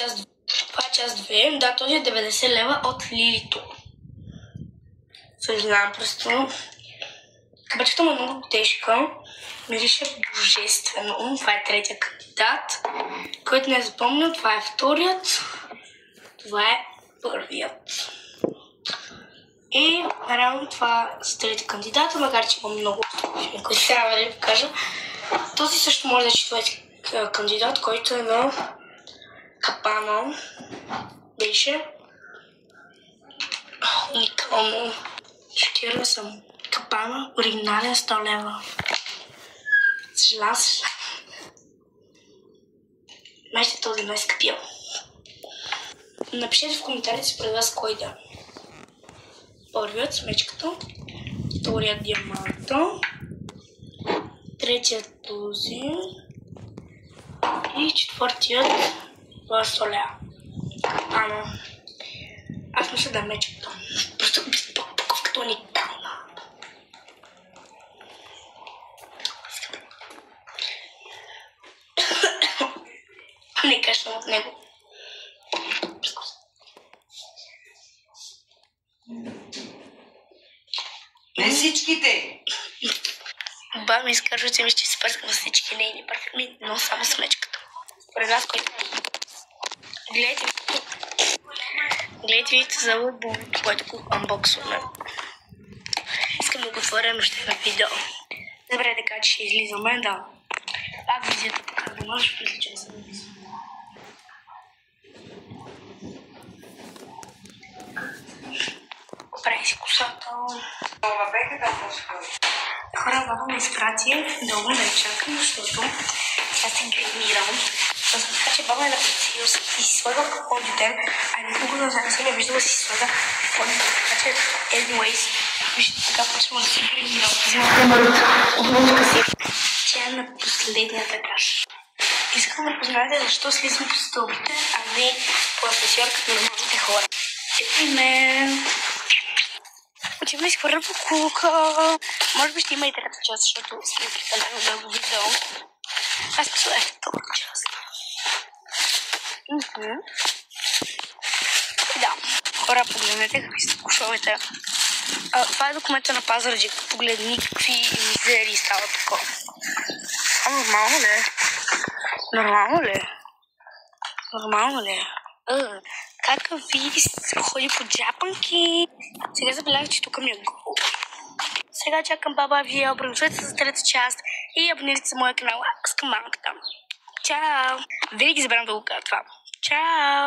е част 2. Да, този е 90 лева от Лилито. Съжалявам просто. Кабачката му е много тежка. Мирише божествено. Това е третия кандидат. Който не е запомнил, това е вторият. Това е първият. И реално това са трети кандидата, макар че има много филми, които трябва да ви покажа. Този също може да е четвърти кандидат, който е на Капана. Беше уникално. Шокирана съм. Капана, оригинален 100 лева. Съжалявам. Майте този най-скъпия. Напишете в коментарите според вас кой да. Първият смечката, вторият диаманта, третият този и четвъртият солея. Аз мисля да мечката. Просто паковката уникална. Не кашвам от него. Не всичките. Ба ми изкажа, че ми ще се пърскам с всички нейни парфюми, но само с мечката. Според вас, който... Гледайте видеото за лъбовото, което го анбоксваме. Искам да го отворя, но ще е на видео. Добре, така че ще излизаме, да. Пак визията така да можеш, прилича да се навизам. Прави си косата. Хора, баба ме изпрати дълго да я чакам, защото аз се гримирам. Така че баба е написала и си слага подютен, а никога не съм я виждала си слага подютен. Така че, anyways, вижте така почвам да си гримирам. Взимам камерата от музика си. Тя е на последният етаж. Искам да познаете защо слизам по стълбите, а не по асансьор като нормалните хора. Например... Отиваме да изхвърля покулка. Може би ще има и трета част, защото сме прекалено дълго видео. Аз мисля е втора част. Да, хора, погледнете какви са кошовете. Това е документа на Пазарджик. Погледни какви мизери става такова. Нормално ли е? Нормално ли е? Нормално ли е? Как ви ходи по джапанки? Сега забелязах, че тук ми е гол. Сега чакам баба ви, абонирайте се за трета част и абонирайте се за моя канал с каманката. Чао! Винаги забравям да го кажа това. Чао!